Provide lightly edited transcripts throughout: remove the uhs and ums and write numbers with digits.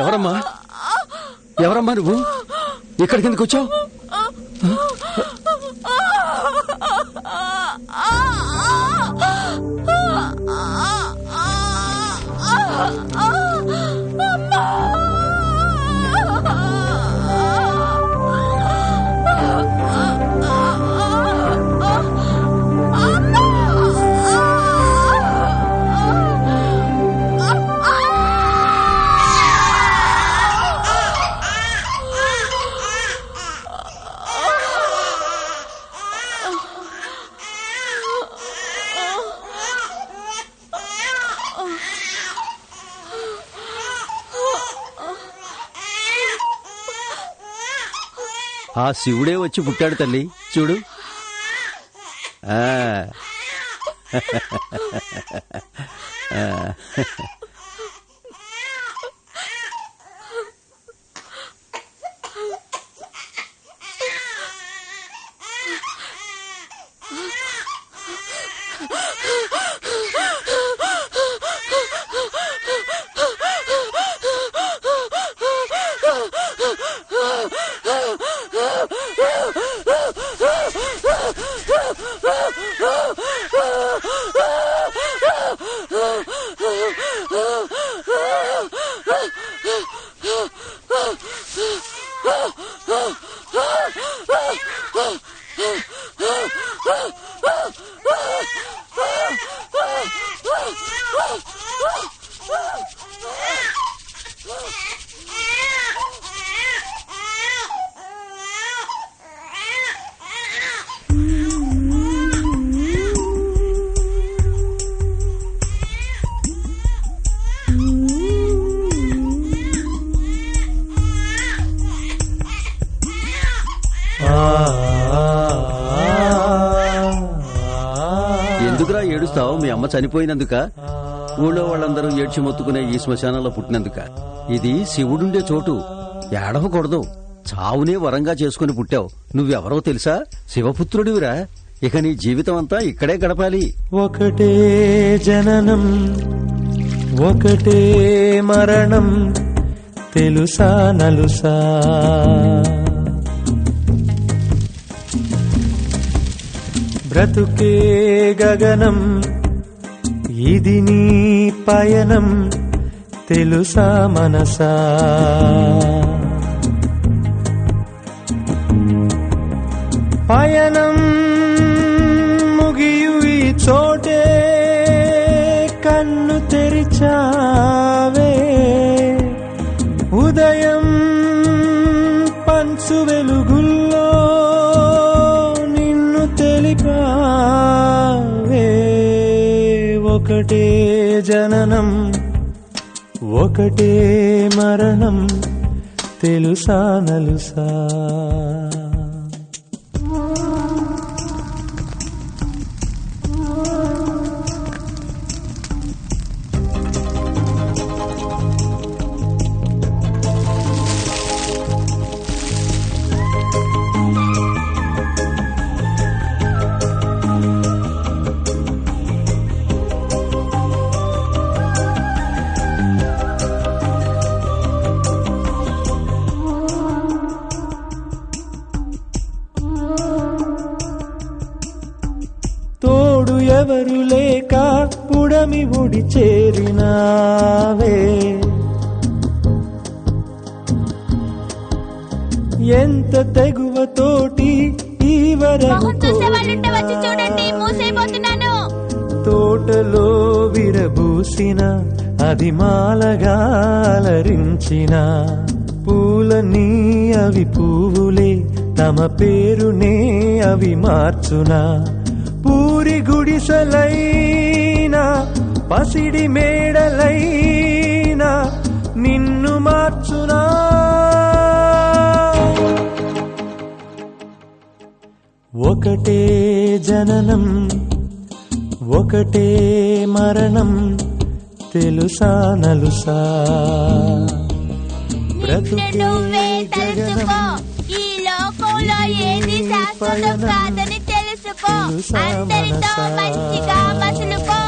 ఎవరమ్మా ఎవరమ్మా నువ్వు ఇక్కడికి ఎందుకు వచ్చావు? ఆ శివుడే వచ్చి పుట్టాడు తల్లి, చూడు. ఎందుకురా ఏడుస్తావు? మీ అమ్మ చనిపోయినందుక? ఊళ్ళో వాళ్ళందరూ ఏడ్చి మొత్తుకునే ఈ శ్మశానంలో పుట్టినందుక? ఇది శివుడుండే చోటు, ఏడవకూడదు. చావునే వరంగా చేసుకుని పుట్టావు. నువ్వెవరో తెలుసా? శివపుత్రుడివిరా. ఇక నీ జీవితం అంతా ఇక్కడే గడపాలి. ఒకటే జననం ఒకటే మరణం, తెలుసా నలుసా? బ్రతుకే గగనం, ఇది నీ పయనం, తెలుసా మనసా? పయనం ముగియు ఈ చోటే, కన్ను తెరిచావే. ఉదయం పంచు వెలుగుల్లో నిన్ను తెలిపావే. ఒకటే జననం ఒకటే మరణం, తెలుసా నలుసా? తోడు ఎవరు లేక పుడమి ఒడి చేరినావే. ఎంత తెగువతోటి ఈ వరకు తోటలో విరబూసిన అది మాలగా అలరించిన పూలన్నీ అవి పువ్వులే, తమ పేరునే అవి మార్చునా. పూరి గుడిసెలైనా పసిడి మేడలైనా నిన్ను మార్చునా. ఒకటే జననం ఒకటే మరణం, తెలుసా నలుసా? బ్రతుకే గగనం, ఈ లోకంలో ఏది శాశ్వతం కాదని తెలుసుకో. అందరితో మంచిగా మసులుకో.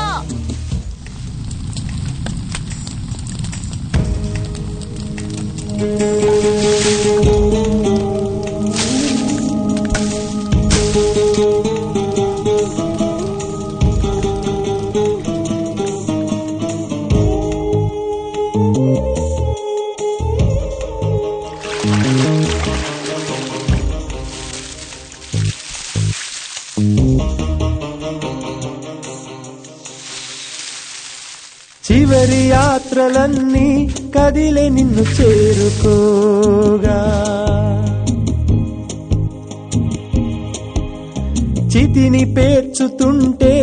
చివరి యాత్రలన్నీ కదిలే నిన్ను చేరుకోగా, చితిని పేర్చుతుంటే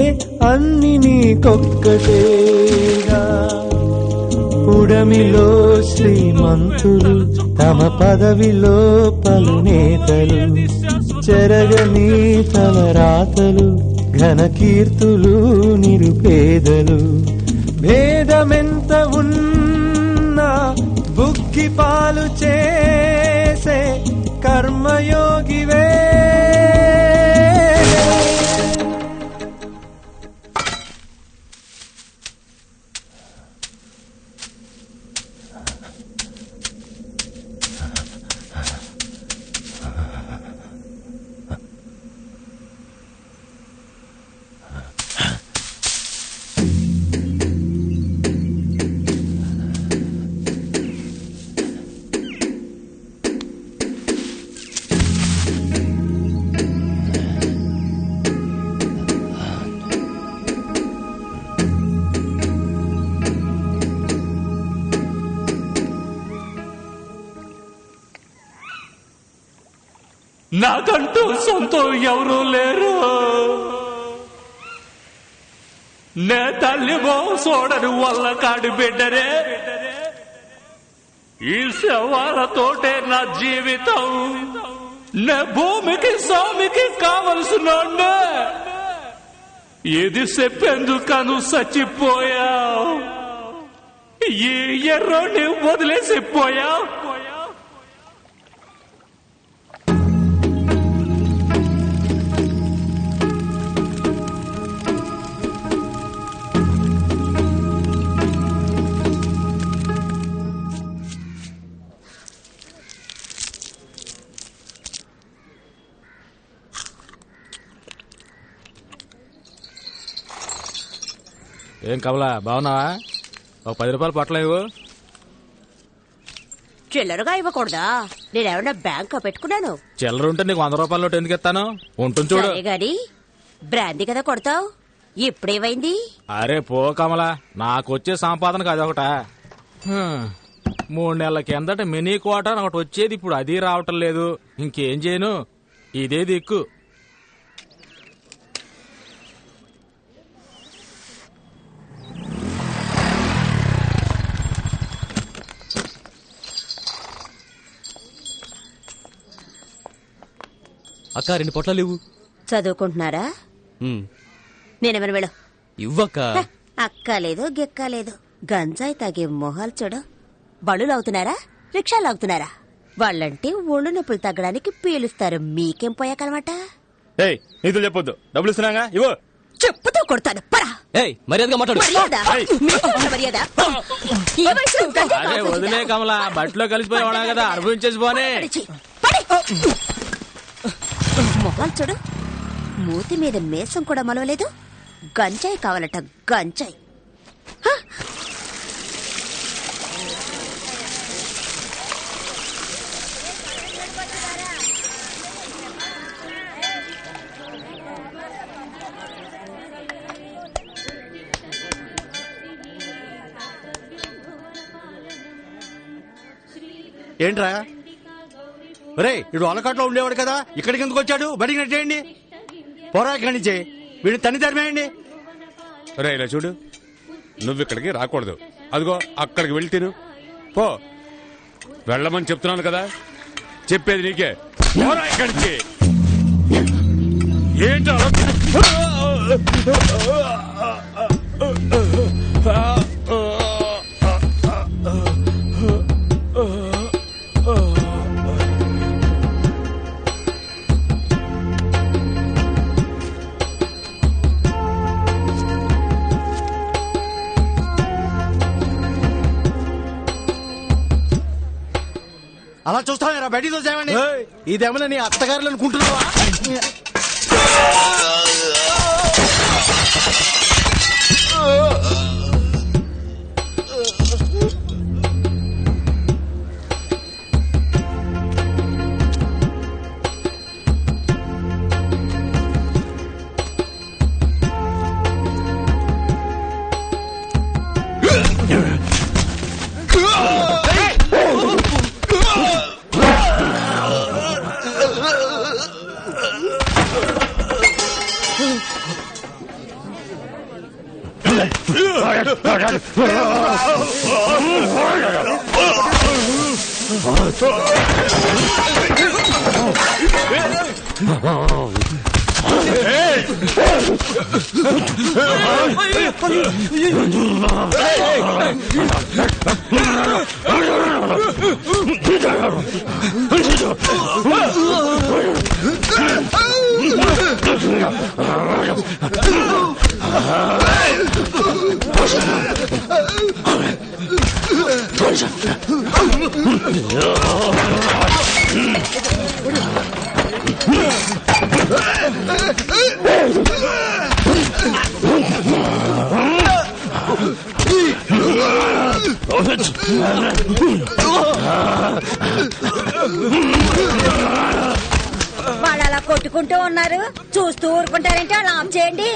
అన్ని నీకొక్కటేగా. పుడమిలో శ్రీమంతులు తమ పదవిలో పలు నేతలు, చెరగని తలరాతలు ఘన కీర్తులు నిరుపేదలు. భేదమెంత ఉన్నా బుక్కి పాలు చేసే కర్మయోగివే. నాకంటూ సొంతం ఎవరూ లేరు. నే తల్లి మోసోడని వల్ల కాడి బిడ్డరే. ఈ శవాలతోటే నా జీవితం. నే భూమికి స్వామికి కావలసినోడ్నే. ఇది చెప్పేందుకను చచ్చిపోయావు. ఈ ఎర్రోని వదిలేసిపోయావు. ఏం కమలా, బాగున్నావా? ఒక 10 రూపాయలు పొట్టలు ఇవ్వు. చిల్లరగా ఇవ్వకూడదా? నేనేమన్నా బ్యాంక్ పెట్టుకున్నాను? చిల్లర ఉంటే నీకు 100 రూపాయల నోటు ఎందుకు ఇస్తాను? ఉంటుంది చూడు. గాని బ్రాందీ కదా కొడతావు. ఇప్పుడేమైంది? అరే పో కమలా, నాకొచ్చే సంపాదనకు అదొకట. 3 నెలల కిందట మినీ క్వార్టర్ ఒకటి వచ్చేది, ఇప్పుడు అది రావటం లేదు. ఇంకేం చేయను, ఇదే దిక్కు. అక్క 2 పొట్లాలు ఇవ్వు. చదువుకుంటున్నారా? నేనేమన్నా వెళ్ళు. ఇవ్వక్క. అక్కలేదు గిక్కలేదు. గంజాయి తాగే మొహాలు చూడు. బళ్ళు లాగుతున్నారా, రిక్షాలు లాగుతున్నారా? వాళ్ళంటే ఒళ్ళు నొప్పులు తగ్గడానికి పీలుస్తారు. మీకేం పోయాకనమాట? నీతో చెప్పొద్దు, డబ్బులు ఇస్తున్నాగా ఇవ్వు. చెప్పుతో కొడతాను. పరా. మర్యాదగా మాట్లాడు. మర్యాద. అరే వదిలే కమలా, బట్టలో కలిసిపోయి కదా, అనుభవించేసి పోనే. మొహాలు చూడు. మూతి మీద మేసం కూడా మలవలేదు. గంజాయి కావాలట, గంజాయి. ఏంట్రా రే, ఇడు అలకాట్లో ఉండేవాడు కదా, ఇక్కడికి ఎందుకు వచ్చాడు? బడికి నెట్టేయండి. పోరా ఇక్కడి నుంచి. వీడిని తన్ని తరిమేయండి. రే ఇలా చూడు, నువ్వు ఇక్కడికి రాకూడదు. అదిగో అక్కడికి వెళ్ళి తిను పో. వెళ్ళమని చెప్తున్నాను కదా, చెప్పేది నీకే. పోరా ఇక్కడి నుంచి. ఏంటో అలా చూస్తావేరా బయటికి చూసామండి. ఇదేమన్నా నీ అత్తగారులు అనుకుంటున్నావా? వాళ్ళు అలా కొట్టుకుంటూ ఉన్నారు, చూస్తూ ఊరుకుంటారంటే వాళ్ళు ఆఫ్ చేయండి.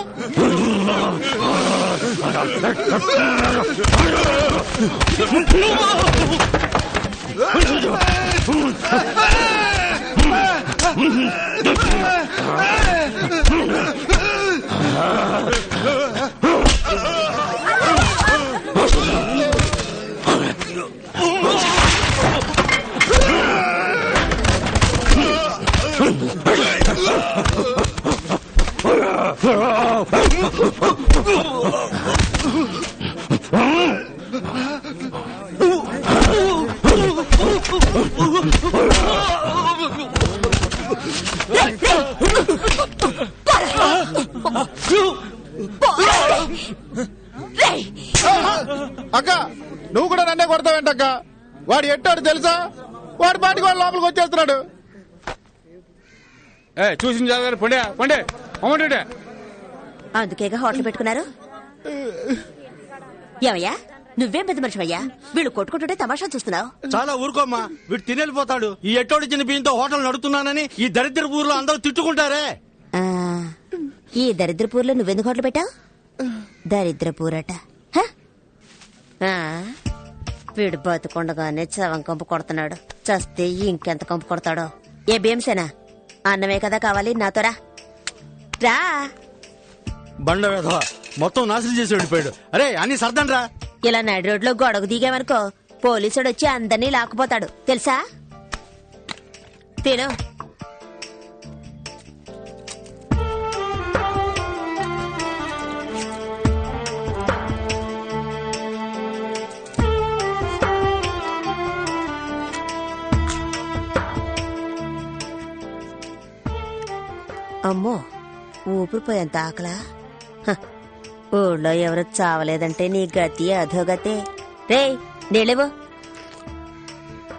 అక్క నువ్వు కూడా నన్నే కొడతావేంటక్క? వాడు ఎట్టాడు తెలుసా? వాడి పాటికి వాడు లోపలికి వచ్చేస్తున్నాడు. చూసిన జాగ్రత్త పండే పండే అమ్మంటే అందుకేగా హోటల్ పెట్టుకున్నారు. ఏమయ్యా నువ్వేం పెద్ద మనిషివయ్యా, వీళ్ళు కొట్టుకుంటుంటే తమాషా చూస్తున్నావు. చాలా ఊరుకోమ్మా, వీడు తినేళ్ళిపోతాడు. ఈ ఎట్టోడిచ్చిన బియ్యంతో హోటల్ నడుతున్నానని ఈ దరిద్ర ఊర్లో అందరూ తిట్టుకుంటారే. ఈ దరిద్రపూర్లో నువ్వెందుకు హోటల్ పెట్టావు? దరిద్రపూరట. వీడు బతుకుండగానే చవం కంపు కొడుతున్నాడు, చస్తే ఇంకెంత కంపు కొడతాడో. ఏ భీమసేనా అన్నమే కదా కావాలి, నాతో రా. బండ వేధవ మొత్తం నాశనం చేసి వెళ్ళిపోయాడు. అరే అన్ని సర్దండ్రా. ఇలా నడి రోడ్లో గొడవ దిగామనుకో పోలీసుడు వచ్చి అందరినీ లాక్కుపోతాడు తెలుసా. తిను. అమ్మో ఊపిరిపోయేంత ఆకలా. ఊళ్ళో ఎవరు చావలేదంటే నీ గతి అధోగతే. రే నీళ్ళేవో.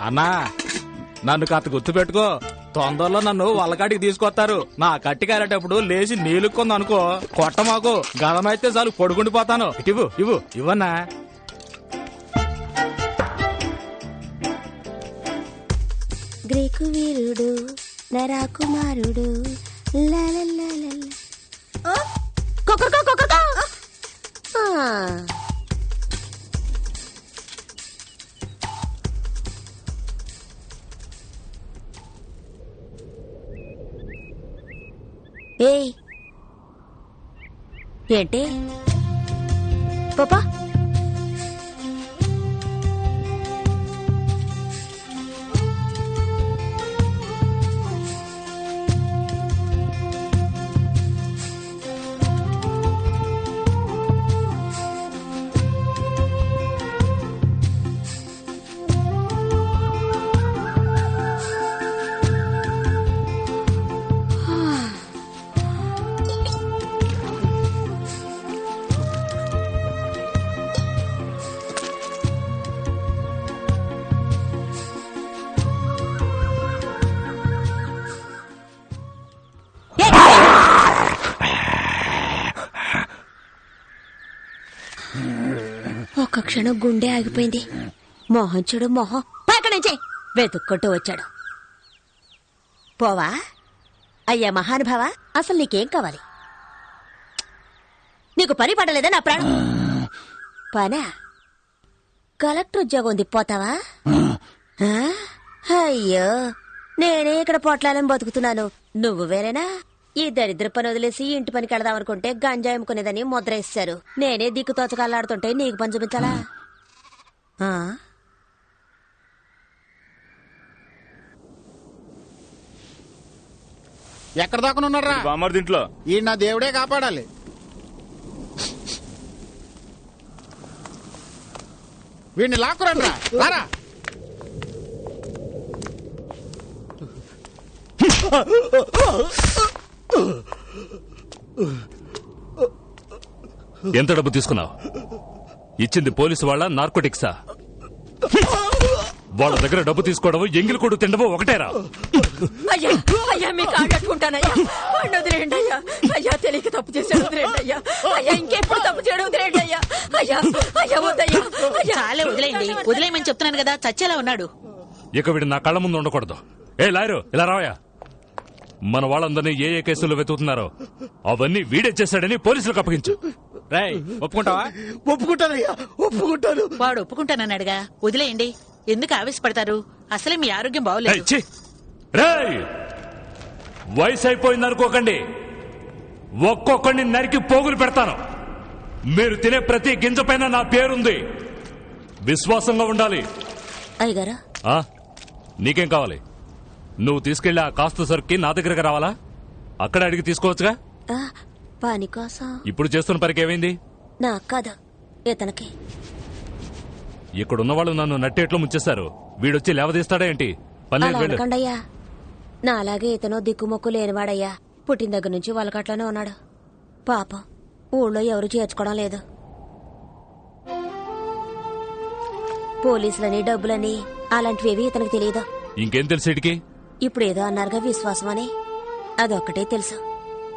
అన్నా నన్ను కాస్త గుర్తు పెట్టుకో, తొందరలో నన్ను వల్లకాటికి తీసుకొస్తారు. నా కట్టి కారేటప్పుడు లేచి నీళ్ళుకుందనుకో కొట్ట మాకు గదమైతే చాలు పడుకుండిపోతాను. ఇవ్వు ఇవ్వు ఇవ్వన్నా. గ్రీకు వీరుడు నరాకుమారుడు ఏయ్ ఏంటి పాపా ఒక్క క్షణం గుండె ఆగిపోయింది. మొహం చూడు మొహం. పక్కడి నుంచి వెతుక్కుంటూ వచ్చాడు. పోవా? అయ్యా మహానుభావ, అసలు నీకేం కావాలి? నీకు పని పడలేదా నా ప్రాణం? పనా? కలెక్టర్ ఉద్యోగం ఉంది, పోతావా? అయ్యో, నేనే ఇక్కడ పొట్లాలని బతుకుతున్నాను, నువ్వు వేరేనా? ఈ దరిద్ర పని వదిలేసి ఇంటి పనికి వెళదామనుకుంటే గంజాయి అమ్ముకునేదని ముద్ర వేశారు. నేనే దిక్కు తోచకాలాడుతుంటే నీకు పని చూపించాలా? ఎక్కడ దాకా ఉన్నారా? దీంట్లో ఈ నా దేవుడే కాపాడాలి. వీడిని లాక్కురండి రా. ఎంత డబ్బు తీసుకున్నావు? ఇచ్చింది పోలీసు వాళ్ళ, నార్కోటిక్సా? వాళ్ళ దగ్గర డబ్బు తీసుకోవడం, ఎంగిలి కొడు తినడం ఒకటేరా? అయ్యా అయ్యా, మీకు ఆగట్టుకుంటానయ్యా, వదిలేండి అయ్యా. అయ్యా, తెలియక తప్పు చేశాడు, వదిలేండి అయ్యా. అయ్యా, ఇంకెప్పుడు తప్పు చేయడం, వదిలేండి అయ్యా. అయ్యా అయ్యా, వద్దయ్యా. చాలే, వదిలేయండి. వదిలేయమని చెప్తున్నాను కదా, చచ్చేలా ఉన్నాడు. ఇక వీడు నా కళ్ళ ముందు ఉండకూడదు. ఏ లాయరు, ఇలా రావయా. మన వాళ్ళందరినీ ఏ ఏ కేసుల్లో వెతుకుతున్నారో అవన్నీ వీడే చేశాడని పోలీసులకు అప్పగించు. రేయ్, ఒప్పుకుంటావా? ఒప్పుకుంటానయ్యా, ఒప్పుకుంటాను. వాడు ఒప్పుకుంటానన్నాడుగా, వదిలేయండి. ఎందుకు ఆవేశపడతారు? అసలే మీ ఆరోగ్యం బాగోలేదు. రేయ్, వయసు అయిపోయిందనుకోకండి, ఒక్కొక్కడిని నరికి పోగులు పెడతాను. మీరు తినే ప్రతి గింజ పైన నా పేరుంది. విశ్వాసంగా ఉండాలి. అయ్యగారా, నీకేం కావాలి? నువ్వు తీసుకెళ్లి ఆ కాస్త సరుక్కి నా దగ్గరకు రావాలా? అక్కడ అడిగి తీసుకోవచ్చుగా. పని కోసం ఇప్పుడు చేస్తున్న పనికి ఏమైంది? నాకు కాదు, ఇతనికి. ఇక్కడున్న వాళ్ళు నన్ను నట్టేట్లో ముంచేస్తారు. వీడొచ్చి లేవదీస్తాడా ఏంటి? పన్నెండయ్యా, నా అలాగే ఇతను దిక్కుమొక్కు లేనివాడయ్యా. పుట్టిన దగ్గర నుంచి వాళ్ళకట్లోనే ఉన్నాడు. పాపం, ఊళ్ళో ఎవరు చేర్చుకోవడం లేదు. పోలీసులని, డబ్బులని అలాంటివేవి ఇతనికి తెలియదు. ఇంకేం తెలిసేటికి? ఇప్పుడు ఏదో అన్నారుగా విశ్వాసం అని, అదొక్కటే తెలుసు.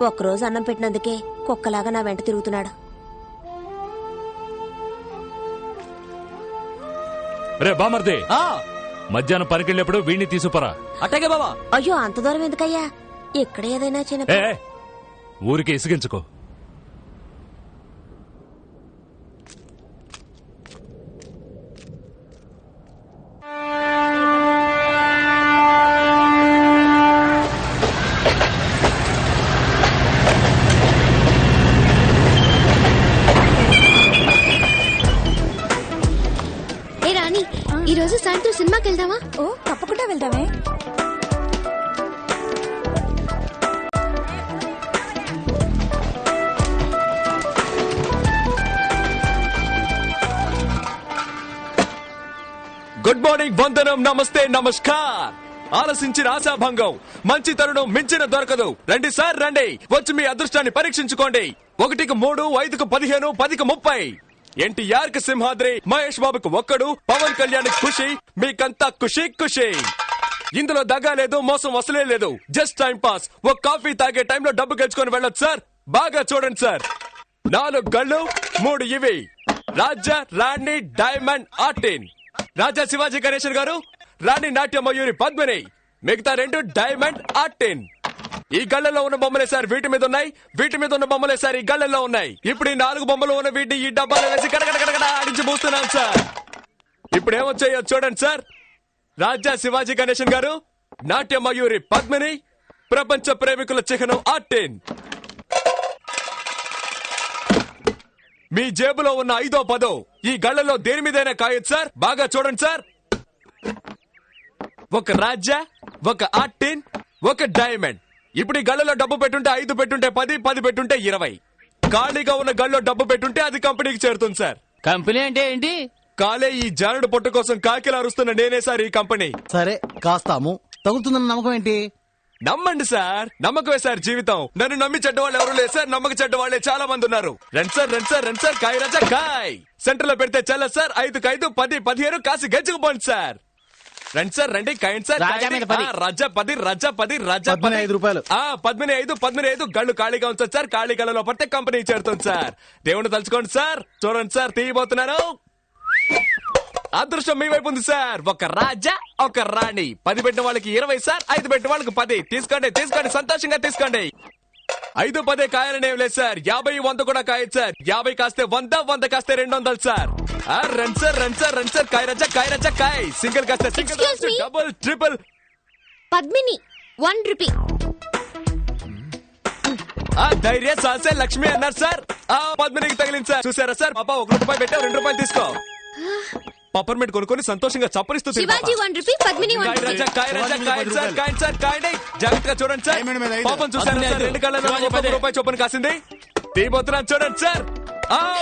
ఒక్కరోజు అన్నం పెట్టినందుకే కుక్కలాగా నా వెంట తిరుగుతున్నాడు. రే బామర్దే, మధ్యాహ్నం పనికెళ్ళేప్పుడు వీడిని తీసుకురా. అట్టగే బాబా. అయ్యో, అంత దూరం ఎందుకయ్యా? ఇక్కడ ఏదైనా చిన్న ఊరికి ఇసిగించుకో. ఈ రోజు సాయంత్రం సినిమాకి వెళ్దామా? ఓ, తప్పకుండా వెళ్దామే. గుడ్ మార్నింగ్, వందనం, నమస్తే, నమస్కార్. ఆలసించిన ఆశాభంగం, మంచి తరుణం మించిన దొరకదు. రండి సార్, రండి, వచ్చి మీ అదృష్టాన్ని పరీక్షించుకోండి. 1కి 3, 5కి 15, 10కి 30. ఎన్టీఆర్ కి సింహాద్రి, మహేష్ బాబుకు ఒక్కడు, పవన్ కళ్యాణ్ ఖుషి, మీకంతా ఖుషి ఖుషి. ఇందులో దగా లేదు, మోసం అసలే లేదు. Just time pass. ఒక కాఫీ తాగే టైంలో డబ్బు గెలుచుకొని వెళ్ళొచ్చు సార్. బాగా చూడండి సార్. 4 గళ్ళు, 3 ఇవి. రాజా, రాణి, డైమండ్, ఆర్టిన్. రాజా శివాజీ గణేశన్ గారు, రాణి నాట్య మయూరి పద్మిని, మిగతా 2 డైమండ్, ఆర్టిన్. ఈ గళ్ళలో ఉన్న బొమ్మలే సార్ వీటి మీద ఉన్నాయి, వీటి మీద ఉన్న బొమ్మలే సార్ ఈ గళ్ళలో ఉన్నాయి. ఇప్పుడు ఈ 4 బొమ్మలు ఉన్న వీటిని ఈ డబ్బాలో వేసి కడగడ ఆడించి మూస్తున్నాను సార్. ఇప్పుడు ఏమొచ్చాయో చూడండి సార్. రాజా శివాజీ గణేశన్ గారు, నాట్య మయూరి పద్మిని, ప్రపంచ ప్రేమికుల చిహ్నం ఆర్టిన్. మీ జేబులో ఉన్న 5ో 10 ఈ గళ్ళలో దేని మీదైనా కాయొచ్చు సార్. బాగా చూడండి సార్. ఒక రాజా, ఒక ఆర్టిన్, ఒక డైమండ్. ఇప్పుడు ఈ గళ్ళలో డబ్బు పెట్టుంటే 5 పెట్టుంటే 10, 10 పెట్టుంటే 20. ఖాళీగా ఉన్న గళ్ళలో డబ్బు పెట్టుంటే అది కంపెనీకి చేరుతుంది సార్. కంపెనీ అంటే ఏంటి? కాలే ఈ జానుడు పొట్టు కోసం కాకిలా అరుస్తున్న నేనే సార్ ఈ కంపెనీ. సరే, కాస్తాము. తగులుతుందన్న నమ్మకం ఏంటి? నమ్మండి సార్, నమ్మకమే సార్ జీవితం. నన్ను నమ్మి చెడ్డవాళ్ళు ఎవరు లేదు సార్, నమ్మక చెడ్డవాళ్లే చాలా మంది ఉన్నారు. రండి సార్, రండి సార్, రండి సార్. కాయ రాజా కాయ్ సెంటర్ లో పెడితే చల్ల సార్. 5కి 5, 10, 15 కాసి గెజ్జుకుపోండి సార్. రండి సార్, రండి, కాయండి సార్. రాజా 10, రాజా 10, రాజా 15 రూపాయలు. 15 గళ్ళు ఖాళీగా ఉంచండి సార్. ఖాళీ గళ్ళలో పడితే కంపెనీ చేరుతుంది సార్. దేవుని తలుచుకోండి సార్. చూడండి సార్, తీయబోతున్నాను. అదృష్టం మీ వైపు ఉంది సార్. ఒక రాజా ఒక రాణి. 10 పెట్టిన వాళ్ళకి 20 సార్, 5 పెట్టిన వాళ్ళకి 10. తీసుకోండి తీసుకోండి, సంతోషంగా తీసుకోండి. 5 10 కాయాలని ఏం లేదు సార్. 50 100 కూడా కాయచ్చు సార్. 50 కాస్తే 100, 100 కాస్తే 200 sir. Run sir run sir run sir. కాయ రజా కాయ రజా కాయ్. సింగిల్ కాస్తే single, double triple. Padmini 1 rupee. ధైర్య సాసే లక్ష్మి అన్నారు సార్. పద్మినికి తగిలింది సార్. చూసారా సార్, పాప 1 రూపాయి పెట్టావు, 2 రూపాయలు తీసుకో. పప్పర్మెంట్ కొనుక్కొని సంతోషంగా చప్పరిస్తూ శివాజీ 1 రూపీ, పద్మిని 1 రూపీ. జాగ్రత్తగా చూడండి సార్. పాపం చూసారా సార్, 2 కళ్ళలో 1 రూపాయి చొప్పున కాసింది. తీపోతున్నాను చూడండి సార్.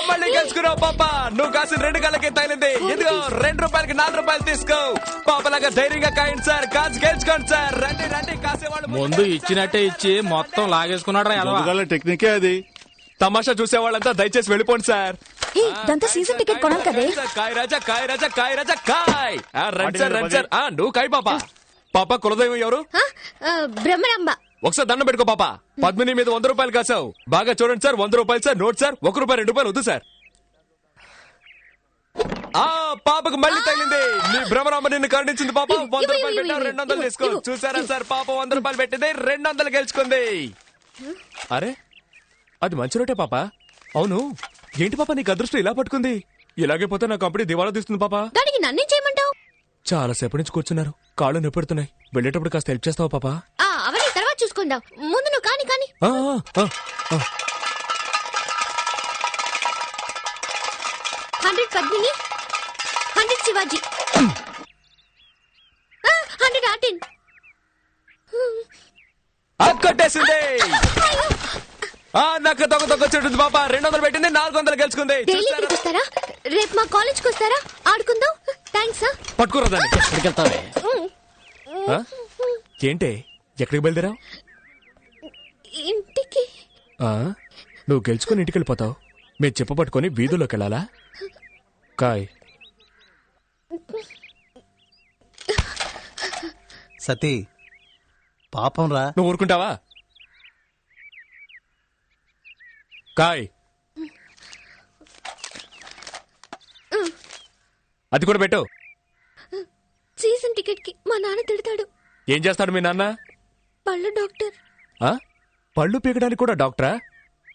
మళ్ళీ గెలుచుకున్నావు పాప. నువ్వు కాసిన 2 కళ్ళకి తగిలింది. ఇదిగో 2 రూపాయలకి 4 రూపాయలు తీసుకో. పాపలాగా ధైర్యంగా కాయండి సార్. కాసు గెలుచుకోండి సార్. రండి రండి, కాసేవాళ్ళు ముందు ఇచ్చినట్టే ఇచ్చి మొత్తం లాగేసుకున్నాడు. టెక్నికే అది. తమాషా చూసే వాళ్ళంతా దయచేసి వెళ్ళిపోండి సార్. సీజన్ టికెట్ కొనాలి కదే. కాయ్ రాజా కాయ్ రాజా కాయ్ రాజా కాయ్. Run sir run sir. నువ్వు కాయ్ పాప. పాప కులదైవం ఎవరు? బ్రహ్మరాంబ. ఒకసారి దండం పెట్టుకో పాప. పద్మిని మీద 100 రూపాయలు కాసావు. బాగా చూడండి సార్. 100 రూపాయలు సార్. Note sir. 1 రూపాయి 2 రూపాయలు వద్దు సార్. పాపకు మళ్ళీ తగిలింది. నీ భ్రమరాంబ నిన్ను కరుణించింది పాప. 100 రూపాయలు పెట్టావు, 200 తీసుకో. చూసారా సార్, పాప 100 రూపాయలు పెట్టింది, 200 గెలుచుకుంది. అరే అది మంచి రోటే పాప. అవును ఏంటి పాప నీకు అదృష్టం ఇలా పట్టుకుంది? ఇలాగే పోతే నా కంపెనీ దివాలా తీస్తుంది పాప. దానికి నన్నేం చేయమంటావు? చాలా సేపటి నుంచి కూర్చున్నారు, కాళ్ళు నొప్పెడుతున్నాయి. వెళ్ళేటప్పుడు కాస్త హెల్ప్ చేస్తావా పాప? అవన్నీ తర్వాత చూసుకుందాం. ముందు నువ్వు కాని. 100 పద్మిని, 100 శివాజీ, 100 ఆర్టిన్. కొట్టేసింది. నాకు దొంగ చెట్టు పాప. 200 పెట్టింది, 400 గెలుచుకుంది. రేపు మా కాలేజ్ కి వస్తారా? ఆడుకుందాం. థ్యాంక్స్. పట్టుకోరా దాన్ని. ఏంటే ఎక్కడికి బయలుదేరావు? ఇంటికి. నువ్వు గెలుచుకుని ఇంటికి వెళ్ళిపోతావు. మీరు చెప్ప పట్టుకుని వీధుల్లోకి వెళ్ళాలా? కాయ్. సతీ పాపం రా. నువ్వు ఊరుకుంటావా? కాయ్. అది కూడా పెట్టు. సీజన్ టికెట్ కి మా నాన్న తిడతాడు. ఏం చేస్తాడు మీ నాన్న? పళ్ళు డాక్టర్. పళ్ళు పీకడానికి కూడా డాక్టరా?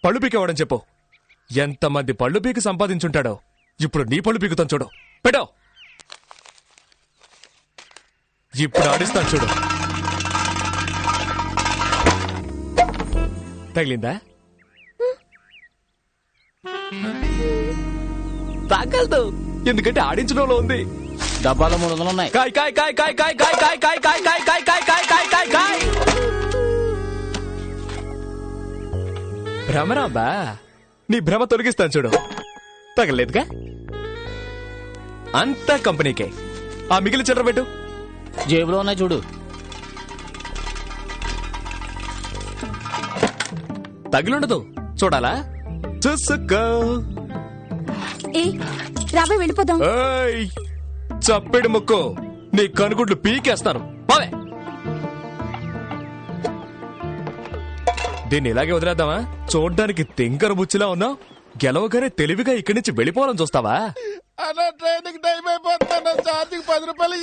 పళ్ళు పీకేవాడని చెప్పు. ఎంతమంది పళ్ళు పీకి సంపాదించుంటాడో. ఇప్పుడు నీ పళ్ళు పీకుతాను చూడు. పెట్టో. ఇప్పుడు ఆడిస్తాను చూడు. తగిలిందా? తాగలదు, ఎందుకంటే ఆడించడంలో ఉంది. డబ్బాలో 300 ఉన్నాయి. కాయ్ కాయ్ కాయ్ కాయ్ కాయ్ కాయ్ కాయ్ కాయ్ కాయ్ కాయ్ కాయ్ కాయ్ కాయ్ కాయ్ కాయ్ కాయ్. భ్రమరాంబా, నీ భ్రమ తొలగిస్తాను చూడు. తగలేదుగా? అంతా కంపెనీకే. ఆ మిగిలిన చిల్లర పెట్టు. జేబులో ఉన్నాయి చూడు. తగిలుండదు, చూడాలా? చూసుకో. రాబోయ్ వెళ్ళిపోదాం. చప్పెడు ముక్కు, నీ కనుగుడ్లు పీకేస్తాను. బావే, దీన్ని ఇలాగే వదిలేద్దామా? చూడ్డానికి తింకర బుచ్చిలా ఉన్నావు. గెలవగానే తెలివిగా ఇక్కడి నుంచి వెళ్ళిపోవాలని చూస్తావా? ట్రైన్కి టైం అయిపోతున్నా. ఛార్జింగ్ 10 రూపాయలు.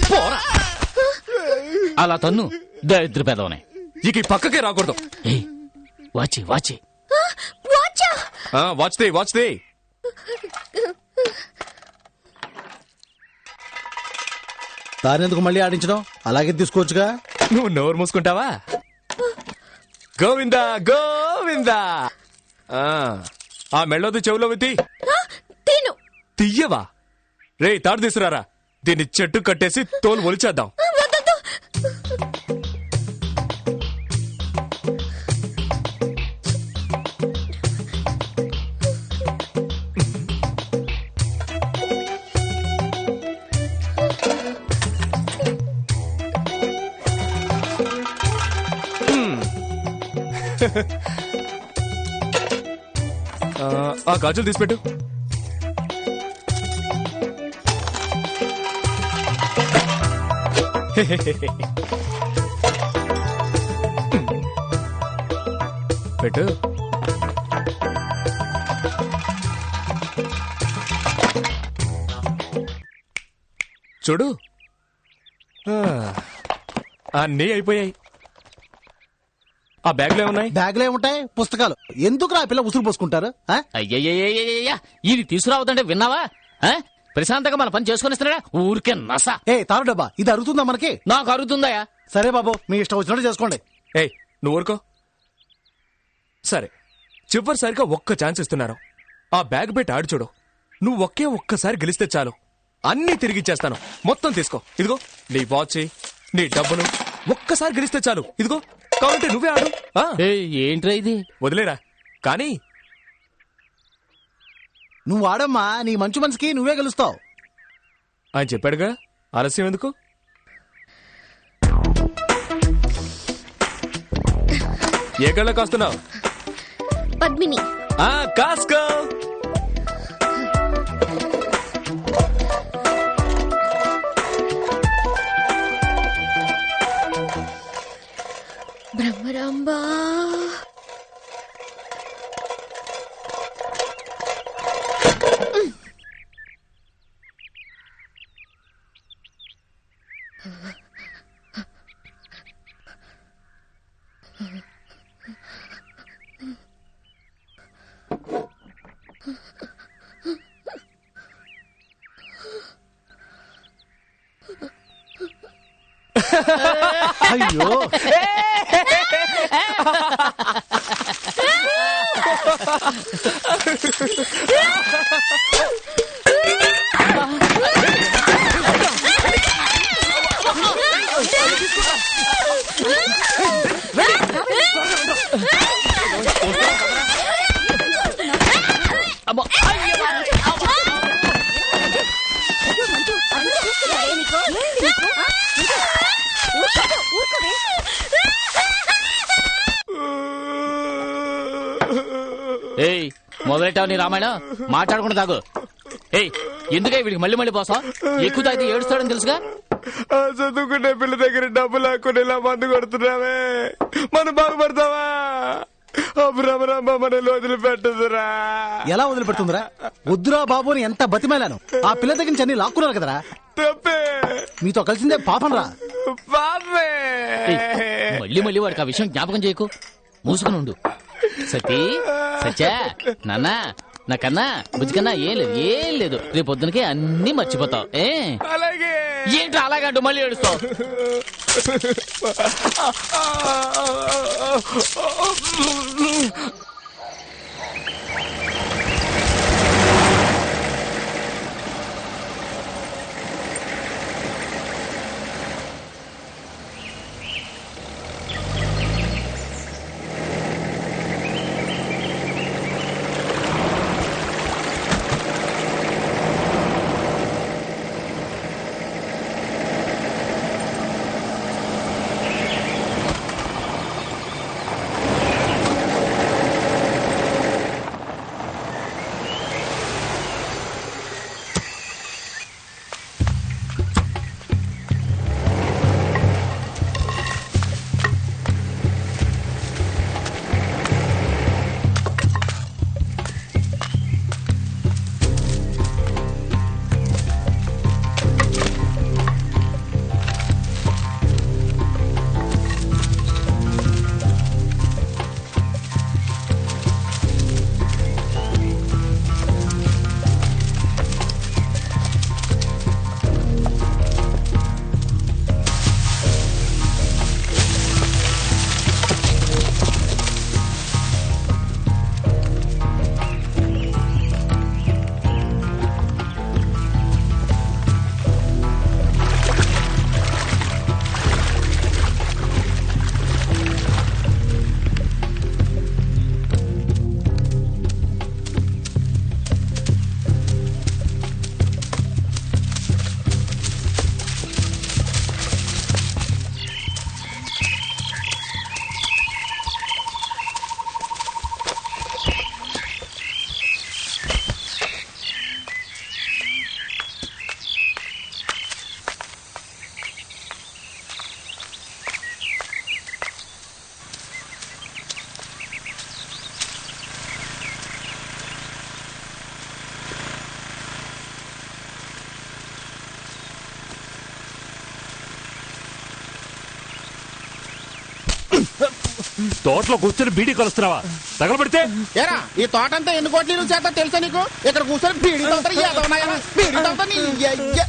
అలా తన్ను దరిద్ర పెదవనే. ఇక ఈ పక్కకే రాకూడదు. వాచి వాచి వాచ్దే వాచ్దే. దానెందుకు మళ్ళీ ఆడించడం? అలాగే తీసుకోవచ్చుగా. నువ్వు నోరు మూసుకుంటావా? గోవిందా గోవిందా. ఆ మెళ్ళోది చెవులో విత్తి తీయవా? రే తాడు తీసుకురారా. దీన్ని చెట్టు కట్టేసి తోలు ఒలిచేద్దాం. ఆ గాజులు తీసిపెట్టు. పెట్టు. చూడు అన్నీ అయిపోయాయి. ఆ బ్యాగ్లో ఏమున్నాయి? బ్యాగ్లో ఏముంటాయి? పుస్తకాలు. ఎందుకు ఆ పిల్ల ఉసురు పోసుకుంటారు? అయ్యయ్యయ్యయ్యయ్యా ఇది తీసుకురావద్దంటే విన్నావా? ప్రశాంతంగా మన పని చేసుకునిస్తున్నాడా? ఊరికే నస. తారు డబ్బా ఇది అరుగుతుందా మనకి? నాకు అరుగుతుందయా. సరే బాబు, మీ ఇష్టం వచ్చినట్టు చేసుకోండి. నువ్వు ఊరుకో. సరే, చివరిసారిగా ఒక్క ఛాన్స్ ఇస్తున్నాను. ఆ బ్యాగ్ పెట్టి ఆడు చూడు. నువ్వు ఒక్కసారి గెలిస్తే చాలు, అన్నీ తిరిగిచ్చేస్తాను. మొత్తం తీసుకో. ఇదిగో నీ వాచ్, నీ డబ్బును. ఒక్కసారి గెలిస్తే చాలు. ఇదిగో కావాలంటే నువ్వే ఆడు. ఏంట్రా ఇది? వదిలేరా. కానీ నువ్వు ఆడమ్మా, నీ మంచు మనసుకి నువ్వే గెలుస్తావు. ఆయన చెప్పాడుగా, ఆలస్యం ఎందుకు? ఏ గళ్ళ కాస్తున్నావు? పద్మిని. కాస్కో. బ్రహ్మరాంబా. అయ్యో మొదలెట్టావు నీ రామాయణం. మాట్లాడకుండా తాగు. ఎందుకే వీడికి మళ్ళీ మళ్ళీ పోసా? ఎక్కువ తాగితే ఏడుస్తాడని తెలుసుగా. చదువుకునే పిల్ల దగ్గర డబ్బు లాక్కుని ఇలా మందు కొడుతున్నావే, మనం బాగుపడతావా? అబ్రహ్మరాంబ మనల్ని వదిలిపెట్టదురా. ఎలా వదిలిపెడుతుందిరా? వద్దురా బాబు అని ఎంత బతిమేలాను. ఆ పిల్ల దగ్గర నుంచి అన్ని లాక్కున్నారు కదరా. తప్పే. మీతో కలిసిందే పాపం రా. పాపే. మళ్ళీ మళ్ళీ వాడికి ఆ విషయం జ్ఞాపకం చేయకు. మూసుకుని ఉండు. సతీ, సత్యా, నాన్న, నాకన్నా బుజ్జికన్నా ఏం లేదు. రేపు పొద్దునకి అన్ని మర్చిపోతావు. ఏంటి అలాగంటూ మళ్ళీ ఏడుస్తావు? తోటలో కూర్చొని బీడీ కలుస్తున్నావా? తగలబడితే ఏరా ఈ తోట అంతా ఎన్ని కోట్ల చేత తెలుసా నీకు? ఇక్కడ కూర్చొని బీడీ తాగుతారు, బీడీ తాగుతా నీ అయ్య.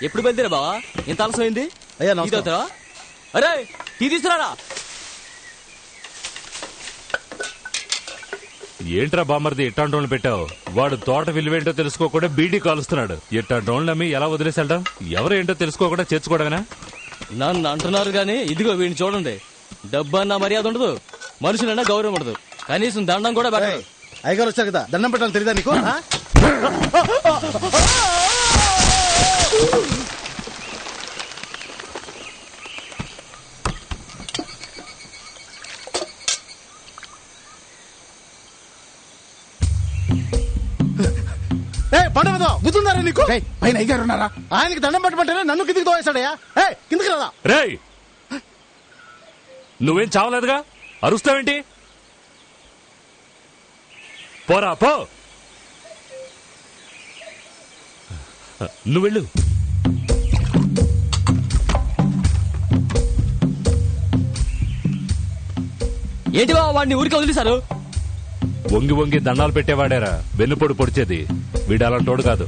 ఎప్పుడు బయలుదేరా బావా? ఎంత ఆలస్యమైంది? అయ్యా అరే టీ తీసుకురారా. ఏంట్రా బామ్మర్ది ఇట్టాంటోళ్ళు పెట్టావు? వాడు తోట విలువేంటో తెలుసుకోకుండా బీడీ కాలుస్తున్నాడు. ఇట్టాంటోళ్ళు నమ్మి ఎలా వదిలేసాడడం? ఎవరేంటో తెలుసుకోకుండా చేర్చుకోవడమేనా? నన్ను అంటున్నారు గాని ఇదిగో వీడిని చూడండి. డబ్బు అన్న మర్యాద ఉండదు, మనుషులన్నా గౌరవం ఉండదు, కనీసం దండం కూడా పెట్టదు. అయ్యగారు వచ్చారు కదా, దండం పెట్టాలని తెలియదా నీకు? పండుగ గుర్తుందారా నీకు? పైన అయ్యారు ఉన్నారా? ఆయనకి దండం పెట్టమంటేనే నన్ను కిందికి తోవేశాడయ్యా. కిందికి రాదా? రేయ్ నువ్వేం చావలేదుగా, అరుస్తావేంటి? పోరా పో, నువ్వు వెళ్ళు. ఏంటి బావ వాడిని ఊరికి వదిలేశారు? వంగి వంగి దండాలు పెట్టేవాడారా వెన్నుపొడి పొడిచేది? వీడు అలాంటోడు కాదు.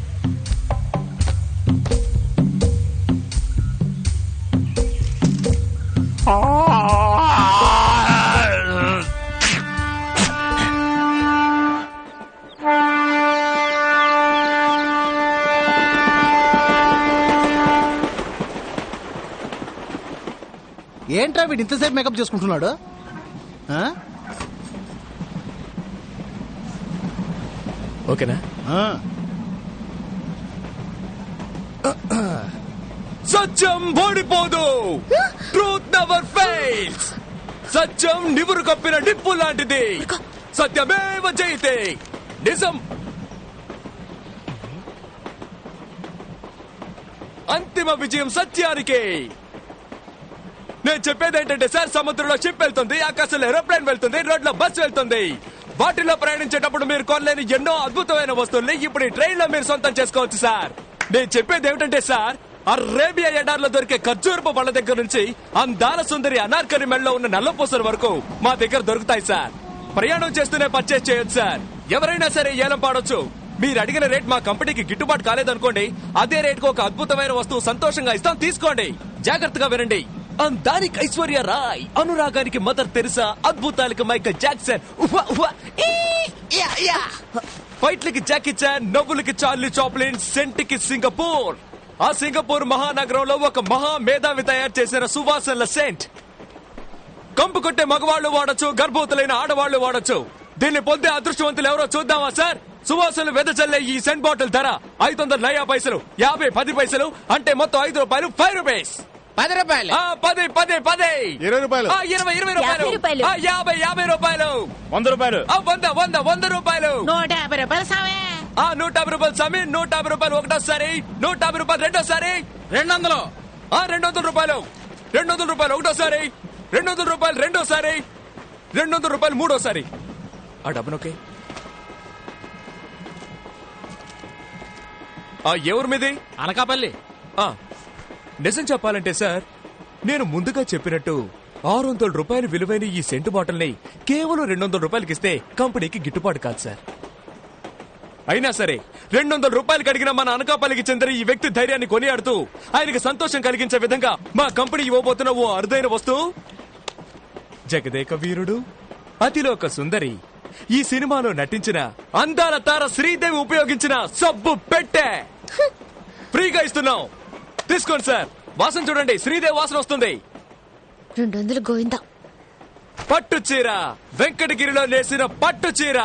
ఏంట్రా వీడు ఇంతసేపు మేకప్ చేసుకుంటున్నాడు? ఓకేనా? సత్యం ఓడిపోదు. Truth never fails. సత్యం నివురు కప్పిన నిప్పు లాంటిది. సత్యమేవ జయతే. నిజం అంతిమ విజయం సత్యానికి. నేను చెప్పేది ఏంటంటే సార్, సముద్రంలో షిప్ వెళ్తుంది, ఆకాశంలో ఏరోప్లేన్ వెళ్తుంది, రోడ్లో బస్ వెళ్తుంది. వాటిలో ప్రయాణించేటప్పుడు మీరు కొనలేని ఎన్నో అద్భుతమైన వస్తువుల్ని ఇప్పుడు ఈ ట్రైన్ లో మీరు సొంతం చేసుకోవచ్చు సార్. నేను చెప్పేది ఏమిటంటే సార్, అరేబియా ఎడార్లో దొరికే ఖర్జూరపు పళ్ళ దగ్గర నుంచి అందాల సుందరి అనార్కలి మెడలో ఉన్న నల్లపూసల వరకు మా దగ్గర దొరుకుతాయి సార్. ప్రయాణం చేస్తూనే పర్చేస్ చేయొచ్చు సార్. ఎవరైనా సరే ఏలం పాడొచ్చు. మీరు అడిగిన రేట్ మా కంపెనీకి గిట్టుబాటు కాలేదనుకోండి, అదే రేటుకు ఒక అద్భుతమైన వస్తువు సంతోషంగా ఇస్తాం, తీసుకోండి. జాగ్రత్తగా వినండి. అందానికి ఐశ్వర్య రాయ్, అనురాగానికి మదర్ తెరిసా, అద్భుతాలకి మైకల్ జాక్సన్, ఫైట్లకి జాకీ చాన్, నవ్వులకి చార్లీ చాప్లిన్, సెంటికి సింగపూర్. ఆ సింగపూర్ మహానగరంలో ఒక మహా మేధావి తయారు చేసిన సువాసనల సెంట్. కంపు కొట్టే మగవాళ్లు వాడచ్చు, గర్భవతులైన ఆడవాళ్లు వాడచ్చు. దీన్ని పొందే అదృష్టవంతులు ఎవరో చూద్దామా సార్? సువాసనలు వెదజల్లే ఈ సెంట్ బాటిల్ ధర 500 పైసలు, 50 10 పైసలు, అంటే మొత్తం 5 రూపాయలు, 5 రూపీస్. 10 రూపాయలు, 10 10 10, 20 రూపాయలు, 20 20 రూపాయలు, 50 50 రూపాయలు, 100 రూపాయలు, 100 100 100 రూపాయలు, 150 రూపాయలు సామే. 150 రూపాయలు సామి, 150 రూపాయలు ఒకటోసారి, 150 రూపాయలు రెండోసారి, 200, 200 రూపాయలు, 200 రూపాయలు ఒకటోసారి, 200 రూపాయలు రెండోసారి, 200 రూపాయలు మూడోసారి. ఆ డబ్బునొకే ఎవరు మీది? అనకాపల్లి. నిజం చెప్పాలంటే సార్, నేను ముందుగా చెప్పినట్టు 600 రూపాయలు విలువైన ఈ సెంటు బాటిల్ ని కేవలం 200 రూపాయలకి ఇస్తే కంపెనీకి గిట్టుబాటు కాదు సార్. అయినా సరే 200 రూపాయలకి అడిగిన మన అనకాపల్లికి చెందిన ఈ వ్యక్తి ధైర్యాన్ని కొనియాడుతూ ఆయనకి సంతోషం కలిగించే విధంగా మా కంపెనీ ఇవ్వబోతున్న ఓ అరుదైన వస్తువు, జగదేక వీరుడు, అతిలోక సుందరి, ఈ సినిమాలో నటించిన అందాల తార శ్రీదేవి ఉపయోగించిన సబ్బు పెట్టే ఫ్రీగా ఇస్తున్నాం. తీసుకోండి సార్. వాసన చూడండి, శ్రీదేవి వాసన వస్తుంది. 200 గోవిందా. పట్టు చీర, వెంకటగిరిలో నేసిన పట్టు చీర.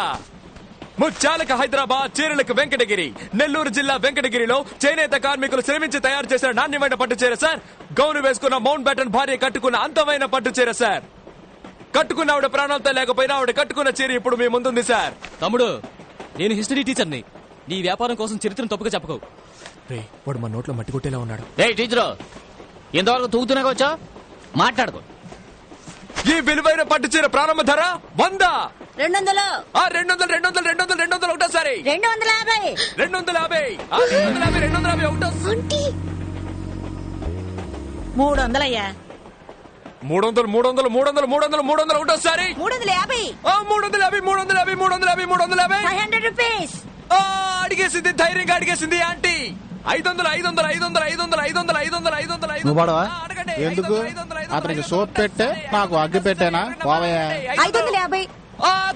ముత్యాలకు హైదరాబాద్, చీరలకు వెంకటగిరి. నెల్లూరు జిల్లా వెంకటగిరిలో చేనేత కార్మికులు శ్రమించి తయారు చేసిన నాణ్యమైన పట్టు చీర సార్. గౌను వేసుకున్న మౌంట్ బ్యాటన్ భార్య కట్టుకున్న అందమైన పట్టు చీర సార్. కట్టుకున్న ఆవిడ ప్రాణాలతో లేకపోయినా ఆవిడ కట్టుకున్న చీర ఇప్పుడు మీ ముందుంది సార్. తమ్ముడు, నేను హిస్టరీ టీచర్ని. నీ వ్యాపారం కోసం చరిత్రను తప్పుగా చెప్పకు. రే, వాడు మన నోట్లో మట్టి కొట్టేలా ఉన్నాడు. రే టీచరు, ఇంతవరకు తూగుతున్నాగా వచ్చా మాట్లాడుకో. ఈ విలువైన పట్టు చీర ప్రారంభ ధర 100. 200. 200 200 200 200 ఒకటోసారి. 250. 250. 250 250 ఒకటోసారి. 300 అయ్యా. 300 300 300 300 300 ఒకటోసారి. 350. 350 350 350 350. 500 రూపీస్. అడిగేసింది, ధైర్యంగా అడిగేసింది ఆంటీ. 500 500 500 500 500 500 500 నువ్వు పడవా? ఎందుకు? అతనికి సోప్ పెట్టే, నాకు అగ్గి పెట్టేనా? పోవయ్యా. 550.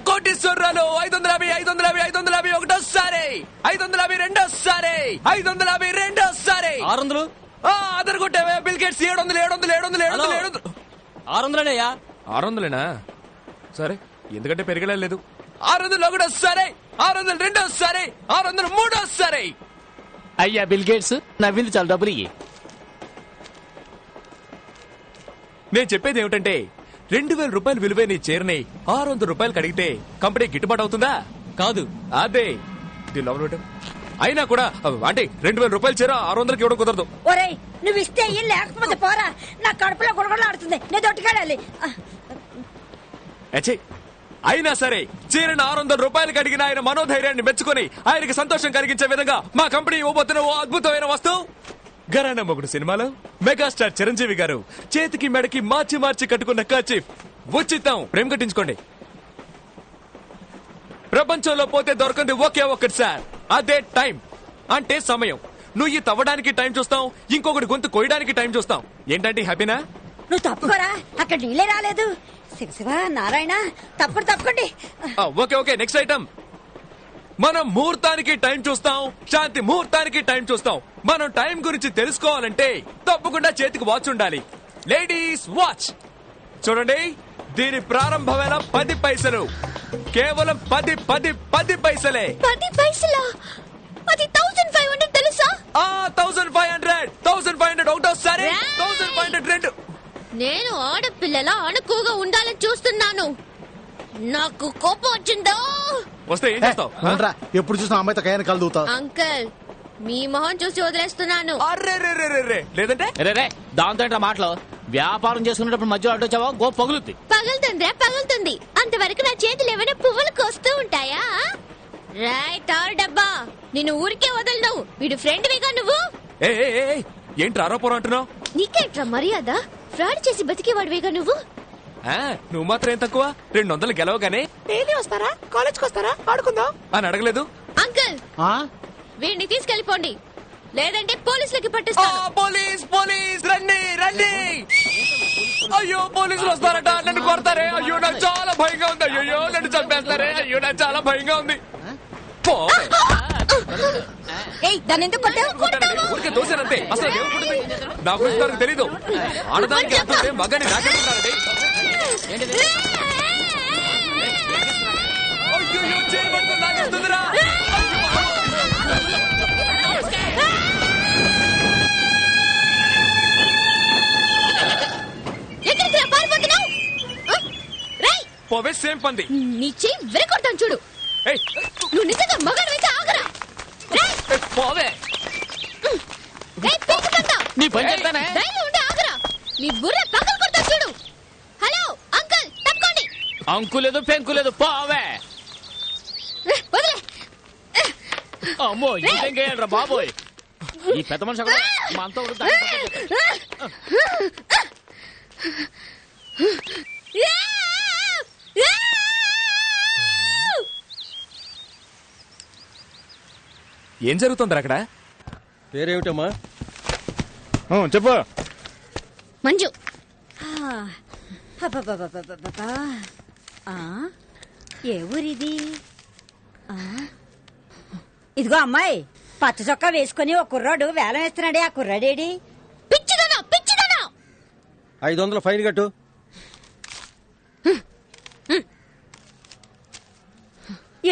కోటీశ్వరరాలు. 550 550 550 ఒకటోసారి. 550 రెండోసారి. 550 రెండోసారి. 600. అదర్ కొట్టావే బిల్ గేట్స్. 700 700 700 700 600. 600. సరే, ఎందుకంటే పెరగలేదు. 600 ఒకటోసారి. 600 రెండోసారి. 600 మూడోసారి. అయ్యా బిల్ గేట్స్, నవ్వింది చాలా డబ్బులు ఇయ్యి. నేను చెప్పేది ఏమిటంటే 2000 రూపాయలు విలువైన చీరని 600 రూపాయలు అడిగితే కంపెనీ గిట్టుబాటు అవుతుందా? కాదు. అదే అయినా కూడా అంటే 2000 రూపాయల చీర 600కి ఇవ్వడం కుదరదు. ఒరేయ్, నువ్వు ఇస్తే అయ్యి, లేకపోతే పోరా. నా కడుపులో గుడగొడలాడుతుంది. నేను దొట్టుకెళ్ళాలి. అయినా సరే చీరను 600 రూపాయలకి అడిగిన ఆయన మనోధైర్యాన్ని మెచ్చుకుని ఆయనకి సంతోషం కలిగించే విధంగా మా కంపెనీ ఇవ్వబోతున్న ఓ అద్భుతమైన వస్తువు. ఘరానా మొగుడు సినిమాలో మెగాస్టార్ చిరంజీవి గారు చేతికి మెడకి మార్చి మార్చి కట్టుకున్న కర్చీఫ్ ఉచితం. ప్రేమ కట్టించుకోండి. ప్రపంచంలో పోతే దొరకంది ఒకే ఒక్కటి సార్, అదే టైం. అంటే సమయం. నువ్వు ఈ తవ్వడానికి టైం చూస్తాం, ఇంకొకటి గొంతు కోయడానికి టైం చూస్తాం. ఏంటంటే హ్యాపీనా? నువ్వు తప్పుకోరా, అక్కడ నీళ్ళే రాలేదు. శివ నారాయణ, తప్పకండి. Okay okay, next item. మనం ముహూర్తానికి టైం చూస్తాం, శాంతి ముహూర్తానికి టైం చూస్తాం. మనం టైం గురించి తెలుసుకోవాలంటే తప్పకుండా చేతికి వాచ్ ఉండాలి. లేడీస్ వాచ్ చూడండి. దీని ప్రారంభ వేళ 10 పైసలు. కేవలం 10 10 10 పైసలే. 10 పైసలా? అది 1500 తెలుసా? 1500 1500 ఒకటోసారి. 1500 రెండు. నేను ఆడపిల్లలా అణుకుగా ఉండాలని చూస్తున్నాను. నాకు కోపం వచ్చిందో. వస్తే ఏం చేస్తావు? ఎప్పుడు చూసిన అమ్మాయితో కయ్యాన్ని కలుదుతావు. అంకల్, మీ మొహం చూసి వదిలేస్తున్నాను. లేదంటే దాంతో ఏంట్రా మాటలు? వ్యాపారం చేసుకునేటప్పుడు మధ్యలో అడ్డొచ్చావా గోప పగులుద్ది. పగులుతుందిరా, పగులుతుంది. అంతవరకు నా చేతులు ఏమైనా పువ్వులు కోస్తూ ఉంటాయా? రైట్ ఆర్ డబ్బా, నిన్ను ఊరికే వదలను. వీడు ఫ్రెండ్ వేగా నువ్వు. ఏంటి ఆరోపణ అంటున్నావు? నీకేంట్రా మర్యాద? ఫ్రాడ్ చేసి బతికేవాడివేగా నువ్వు. నువ్వు మాత్రం ఏం తక్కువ? 200 గెలవగానే డైలీ వస్తారా, కాలేజ్కి వస్తారా, ఆడుకుందాం అని అడగలేదు. అంకుల్, వీడిని తీసుకెళ్లిపోండి, లేదంటే పోలీసులకి పట్టిస్తాను. పోలీస్ పోలీస్ రండి రండి. అయ్యో పోలీసులు వస్తారట, నన్ను కొడతారే. అయ్యో నాకు చాలా భయంగా ఉంది. అయ్యో నన్ను చంపేస్తారే. అయ్యో నాకు చాలా భయంగా ఉంది. ఊరికే దోశానంతే. అసలు నా గురించి నాకు తెలీదు. ఆడదానికి వెళ్తుంటే మగాని నాకెళ్తున్నారండి. నాకెళ్తుందిరా. పోవే సేమ్ పంది. నీ చెయ్యి విరగొడతాను చూడు. నువ్వు నిజంగా మగాడివైతే ఆగరా. పోవే నీ పని చెప్తానే. ధైర్యం ఉంటే ఆగరా. నీ బుర్ర పగలు కొడతా చూడు. హలో అంకుల్, తప్పుకోండి. అంకులేదు పెంకులేదు, పోవే. వదిలే. అమ్మో ఇంకేంట్రా బాబోయ్, ఈ పెద్ద మనిషి కూడా మనతో ఏం జరుగుతుంది అక్కడ? పేరేమిటమ్మా? చెప్పు. మంజు. ఏ ఊరిది? ఇదిగో అమ్మాయి, పచ్చ చొక్కా వేసుకుని ఒక కుర్రాడు వేలం వేస్తున్నాడే, ఆ కుర్రాడేడి? పిచ్చిదనా పిచ్చిదనా 500 ఫైన్ కట్టు.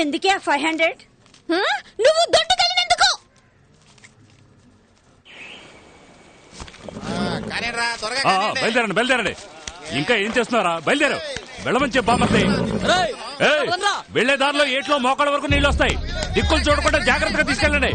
ఎందుకే 500? నువ్వు దొడ్డుకెళ్ళినందుకు. బయలుదేరండి బయలుదేరండి. ఇంకా ఏం చేస్తున్నారా? బయలుదేరు. వెళ్ళమని చెప్పు బామ్మర్ది. వెళ్లే దారిలో ఏట్లో మోకాళ్ళ వరకు నీళ్ళు వస్తాయి. దిక్కులు చూడకుండా జాగ్రత్తగా తీసుకెళ్ళండి.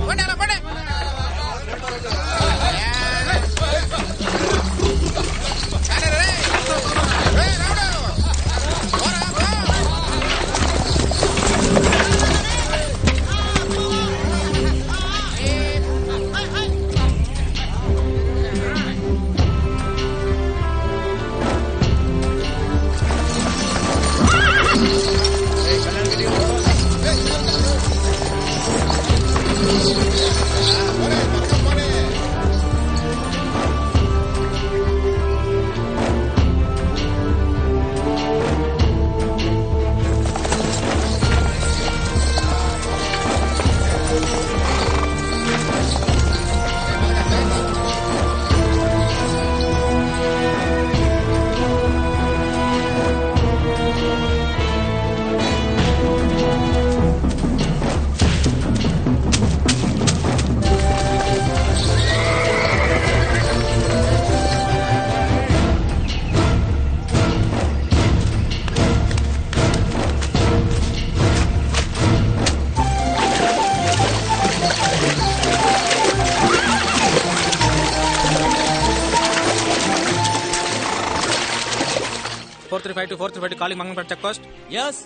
Calling Mangalapeta check post. yes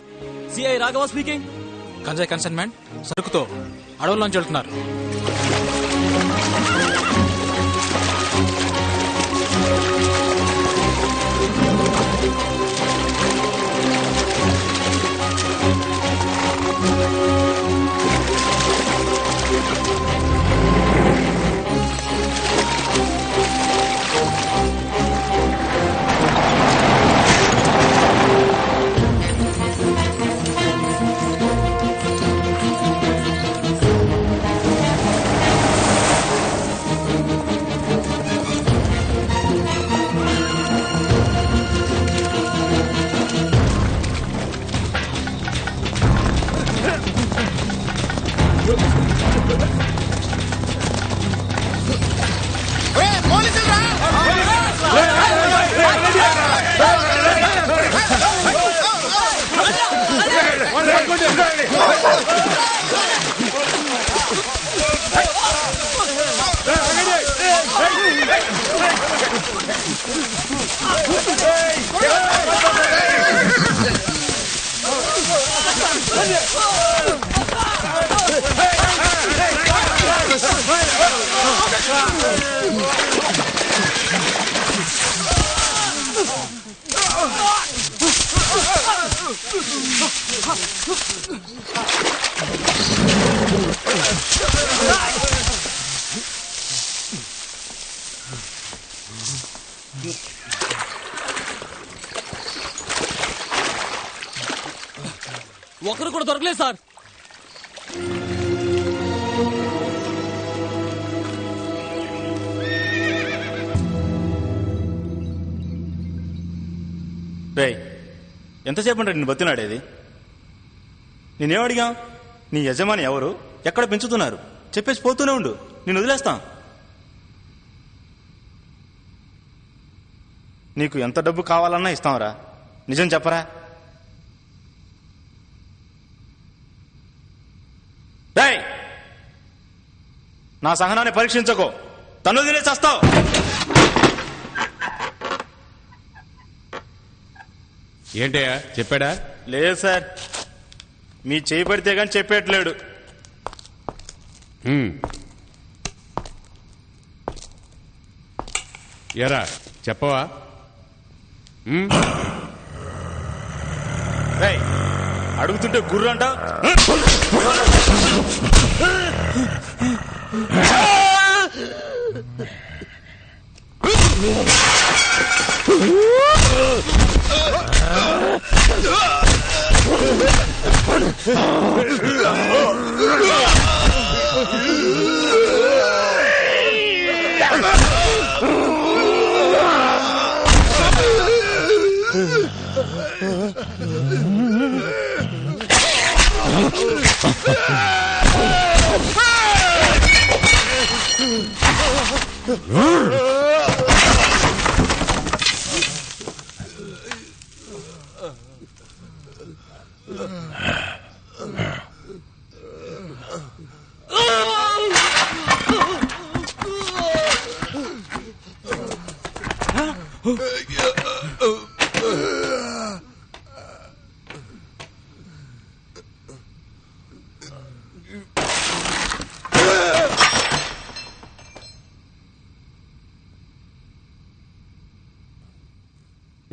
CI Raghava speaking. గంజాయి కన్సైన్మెంట్ సరుకుతో అడవుల్లోంచి వెళ్తున్నారు. ఒకరు కూడా దొరకలేదు సార్. రేయ్, ఎంతసేపు అంటే నేను బతినాడేది? నేనేం అడిగా? నీ యజమాని ఎవరు, ఎక్కడ పెంచుతున్నారు చెప్పేసి పోతూనే ఉండు, నేను వదిలేస్తాం. నీకు ఎంత డబ్బు కావాలన్నా ఇస్తాంరా, నిజం చెప్పరా? రేయ్, నా సహనాన్ని పరీక్షించకో, తను తినేసి వస్తావు. ఏంటయ్యా చెప్పాడా? లేదు సార్, మీ చేయి పడితే గాని చెప్పేట్లేడు. ఎరా చెప్పవా? రేయ్, అడుగుతుంటే గుర్రు అంట.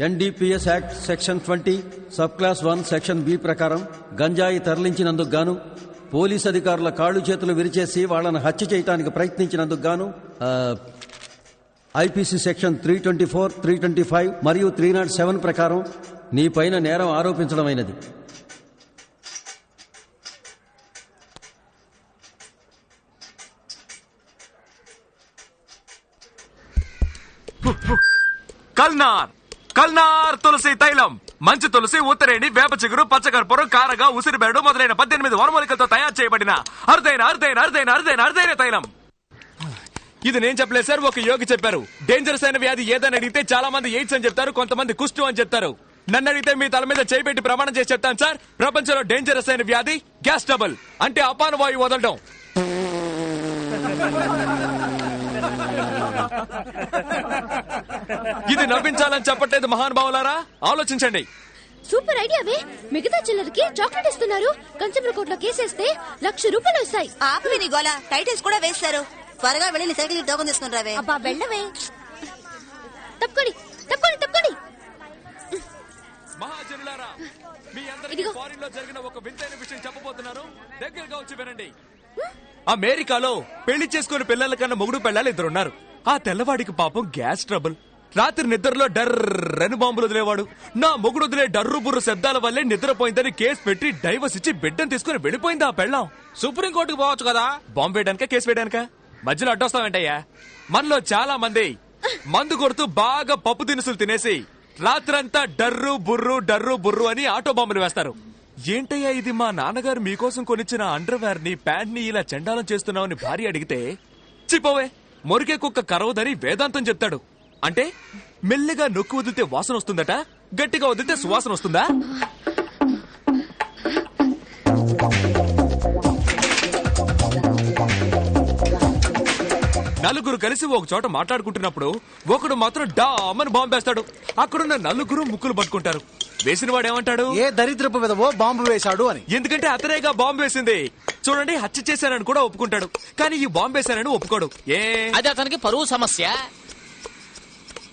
NDPS act section 20 sub clause 1 section B ప్రకారం గంజాయి తరలించినందుకు గాను పోలీస్ అధికారుల కాళ్ళు చేతులు విరిచేసి వాళ్లను హత్య చేయడానికి ప్రయత్నించినందుకు గాను ఐపీసీ సెక్షన్ 324, 325 మరియు 307 ప్రకారం నీ పైన నేరం ఆరోపించడమైనది. కల్నార్ తులసి తైలం, మంచి తులసి, ఉత్తరేణి, వేప చిగురు, పచ్చకర్పూరం, కారగా, ఉసిరిబెరడు మొదలైన 18 వనమూలికలతో తయారు చేయబడిన అరుదైన తైలం. ఇది నేను చెప్పలేదు సార్, ఒక యోగి చెప్పారు. డేంజరస్ అయిన వ్యాధి ఏదని అడిగితే చాలా మంది ఎయిడ్స్ అని చెప్తారు, కొంతమంది కుష్టు అని చెప్తారు. నన్ను అడిగితే మీ తల మీద చేయిబెట్టి ప్రమాణం చేసి చెప్తాను సార్, ప్రపంచంలో డేంజరస్ అయిన వ్యాధి గ్యాస్ ట్రబుల్, అంటే అపాన వాయువు వదలడం. ఇది నవ్వించాలని చెప్పట్లేదు మహానుభావులారా, ఆలోచించండి. సూపర్ ఐడియావే. మిగతా చిల్లరకి చాక్లెట్ ఇస్తున్నారు. కన్స్యూమర్ కోర్టులో కేసేస్తే ₹1,00,000 వస్తాయి. ఆపవి నీ గోల. టైటిల్స్ కూడా వేస్తారు. త్వరగా వెళ్ళి సైకిల్ టోకన్ తీసుకుని రావే. అబ్బా వెళ్ళవే. తప్పుకోండి తప్పుకోండి తప్పుకోండి. మహాజనులారా, మీ అందరికీ ఫారిన్ లో జరిగిన ఒక వింతైన విషయం చెప్పబోతున్నారు. దగ్గరగా వచ్చి వినండి. అమెరికాలో పెళ్లి చేసుకుని పిల్లల కన్నా మొగుడు పెళ్ళాలి 2 ఉన్నారు. ఆ తెల్లవాడికి పాపం గ్యాస్ ట్రబుల్. రాత్రి నిద్రలో డర్రని బాంబులు వదిలేవాడు. నా మొగుడు వదిలే డర్రు బుర్రు శబ్దాల వల్లే నిద్రపోయిందని కేసు పెట్టి డైవర్స్ ఇచ్చి బిడ్డను తీసుకుని వెళ్ళిపోయింది ఆ పెళ్ళాం. సుప్రీంకోర్టుకు పోవచ్చు కదా, బాంబు వేయడానిక కేసు వేయడానిక? మధ్యలో అడ్డొస్తావేంటయ్యా? మనలో చాలా మంది మందు కొడుతూ బాగా పప్పు దినుసులు తినేసి రాత్రంతా డర్రు బుర్రు అని ఆటో బాంబులు వేస్తారు. ఏంటయ్యా ఇది, మా నాన్నగారు మీకోసం కొనిచ్చిన అండర్వేర్ ని, ప్యాంట్ ని ఇలా చండాలం చేస్తున్నావని భార్య అడిగితే, చిపోవే మొరిగే కుక్క కరవదని వేదాంతం చెప్తాడు. అంటే మెల్లిగా నొక్కి వదిలితే వాసన వస్తుందట, గట్టిగా వదిలితే సువాసన వస్తుందా? నలుగురు కలిసి ఒక చోట మాట్లాడుకుంటున్నప్పుడు ఒకడు మాత్రం డామని బాంబు వేస్తాడు. అక్కడున్న నలుగురు ముక్కులు పట్టుకుంటారు. వేసిన వాడు ఏమంటాడు? ఏ దరిద్రపు విధవో బాంబు వేశాడు అని. ఎందుకంటే అతనేగా బాంబు వేసింది. చూడండి, హత్య చేశానని కూడా ఒప్పుకుంటాడు, కానీ ఈ బాంబు వేశానని ఒప్పుకోడు. అది అతనికి పరువు సమస్య.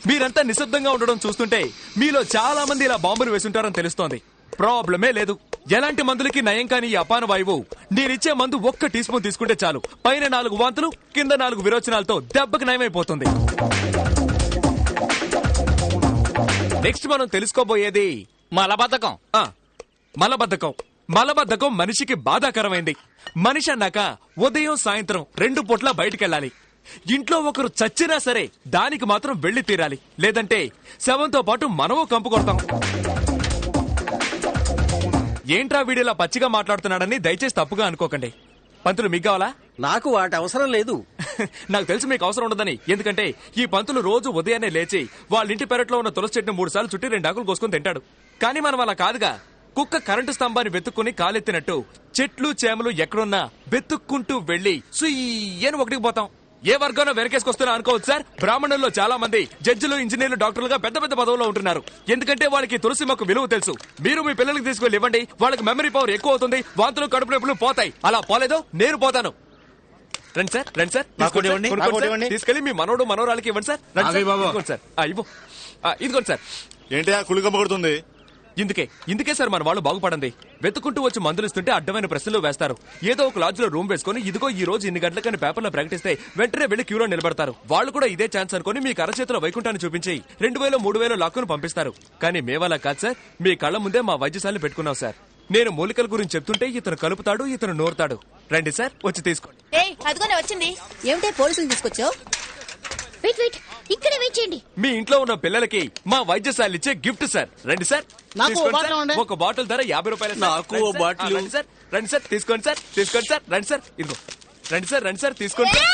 మీరంతా నిశ్శబ్దంగా ఉండడం చూస్తుంటే మీలో చాలా మంది ఇలా బాంబులు వేసుంటారని తెలుస్తోంది. ప్రాబ్లమే లేదు. ఎలాంటి మందులకి నయం కాని ఈ అపాన వాయువు నేనిచ్చే మందు 1 టీ స్పూన్ తీసుకుంటే చాలు. పైన 4 వాంతులు, కింద 4 విరోచనాలతో దెబ్బకి నయమైపోతుంది. నెక్స్ట్ మనం తెలుసుకోబోయేది మలబద్ధకం. మలబద్ధకం మనిషికి బాధాకరమైంది. మనిషి అన్నాక ఉదయం సాయంత్రం 2 పూట్ల బయటికెళ్ళాలి. ఇంట్లో ఒకరు చచ్చినా సరే దానికి మాత్రం వెళ్లి తీరాలి, లేదంటే శవంతో పాటు మనము కంపు కొడతాం. ఏంట్రా వీడిలా పచ్చిగా మాట్లాడుతున్నాడని దయచేసి తప్పుగా అనుకోకండి. పంతులు మీకు కావాలా? నాకు వాటి అవసరం లేదు. నాకు తెలుసు మీకు అవసరం ఉండదని. ఎందుకంటే ఈ పంతులు రోజు ఉదయాన్నే లేచి వాళ్ళ ఇంటి పెరట్లో ఉన్న తులసి చెట్టును 3 సార్లు చుట్టి 2 ఆకులు కోసుకుని తింటాడు. కానీ మనం అలా కాదుగా. కుక్క కరెంటు స్తంభాన్ని వెతుక్కుని కాలెత్తినట్టు చెట్లు చేమలు ఎక్కడున్నా వెతుక్కుంటూ వెళ్లి సుయ్యని ఒకటికి పోతాం. ఏ వర్గంలో వెనకేసుకొస్తున్నా అనుకోవచ్చు సార్. బ్రాహ్మణుల్లో చాలా మంది జడ్జిలు, ఇంజనీర్లు, డాక్టర్లుగా పెద్ద పెద్ద పదవుల్లో ఉంటున్నారు. ఎందుకంటే వాళ్ళకి తులసి మొక్క విలువ తెలుసు. మీరు మీ పిల్లలకి తీసుకెళ్లి ఇవ్వండి, వాళ్ళకి మెమరీ పవర్ ఎక్కువ అవుతుంది, వాంతులు కడుపు నొప్పులు పోతాయి. అలా పోలేదో నేను పోతాను. రండి సార్, రండి సార్, తీసుకెళ్లి మీ మనోడు మనోరాలకి ఇవ్వండి సార్. ఇదిగోండి సార్, ఇదిగోండి సార్. ఏంటి కులికమ్మ కొడుతుంది? ఇందుకే సార్ మన వాళ్ళు బాగుపడండి. వెతుకుంటూ వచ్చి మందులు ఇస్తుంటే అడ్డమైన ప్రశ్నలు వేస్తారు. ఏదో ఒక లాడ్జ్ లో రూమ్ వేసుకుని ఇదిగో ఈ రోజు ఇన్ని గంటలకని పేపర్లో ప్రకటిస్తే వెంటనే వెళ్లి క్యూలో నిలబడతారు. వాళ్ళు కూడా ఇదే ఛాన్స్ అనుకుని మీ కరచేతిలో వైకుంఠాన్ని చూపించి 2000, 3000 లాక్కుని పంపిస్తారు. కానీ మేవలా కాదు సార్, మీ కళ్ళ ముందే మా వైద్యశాలను పెట్టుకున్నాం సార్. నేను మూలికల గురించి చెప్తుంటే ఇతను కలుపుతాడు, ఇతను నూరుతాడు. రండి సార్, వచ్చి తీసుకోండి. అదిగోనే వచ్చింది. ఏమిటే పోలీసులు తీసుకొచ్చావు? వెయిట్ వెయిట్, ఇక్కడే వెయిట్ చేయండి. మీ ఇంట్లో ఉన్న పిల్లలకి మా వైద్యశాల ఇచ్చే గిఫ్ట్ సార్. రండి సార్, నాకు తీసుకోండి బాటిల్ సార్. ఇవ్వండి. ఒక బాటిల్ ధర 50 రూపాయలు సార్. నాకు రండి ఓ సార్. బాటిల్. రండి సార్, రండి సార్, తీసుకోండి సార్, తీసుకోండి సార్, రండి సార్, ఇదిగో రండి సార్, రండి సార్, తీసుకోండి సార్.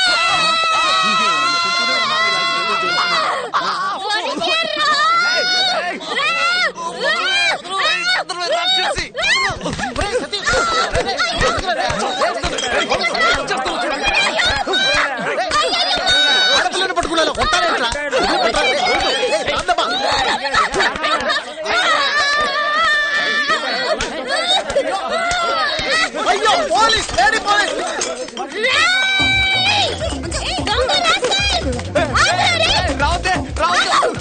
ఆడపిల్లని పట్టుకున్నాను కొట్టాలేంట్రా? అయ్యో పోలీస్, లేడీ పోలీస్. రావద్దే, రావద్దు.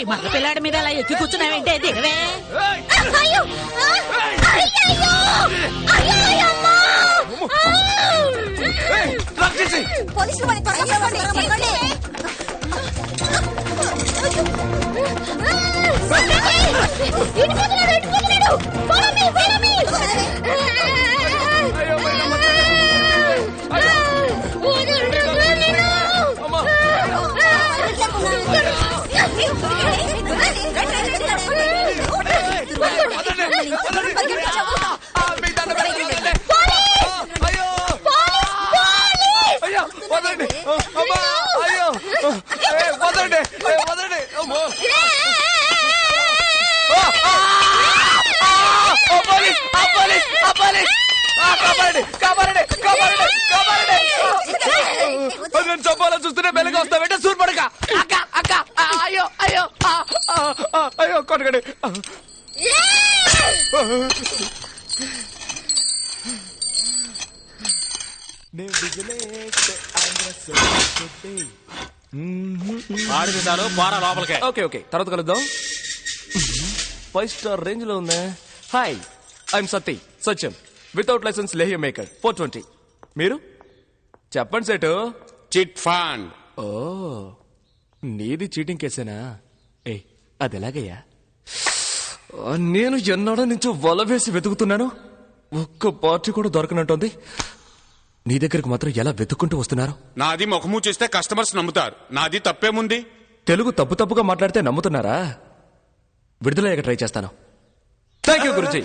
మగ పిల్లాడి మీద అలా ఎక్కి కూర్చున్నావేంటే? దిగవే. పోలీసులు వాళ్ళని త్వరగా పట్టుకోండి. చంపాలని చూస్తూనే బెల్లగా వస్తావేంటే సూర్పడక. అక్క అక్క, అయ్యో అయ్యో, అయ్యో కొట్టకండి. ఆడితే చాలు, పారా లోపలికే. ఓకే ఓకే, తర్వాత కలుద్దాం. 5 స్టార్ రేంజ్ లో ఉందా? Hi, I'm Satyam, without license లేహ్య మేకర్, 420. మీరు చెప్పండి సేటు. Chit fund. ఓ, నీది చీటింగ్ కేసేనా? ఏ, అది ఎలాగయ్యా? నేను ఎన్నాడో నుంచి వల వేసి వెతుకుతున్నాను, ఒక్క పార్టీ కూడా దొరకనంటుంది. నీ దగ్గరకు మాత్రం ఎలా వెతుక్కుంటూ వస్తున్నారు? నాది ముఖము చూస్తే కస్టమర్స్ నమ్ముతారు, నాది తప్పేముంది? తెలుగు తప్పుగా మాట్లాడితే నమ్ముతున్నారా? విడుదలయ్యాక ట్రై చేస్తాను. Thank you Guruji.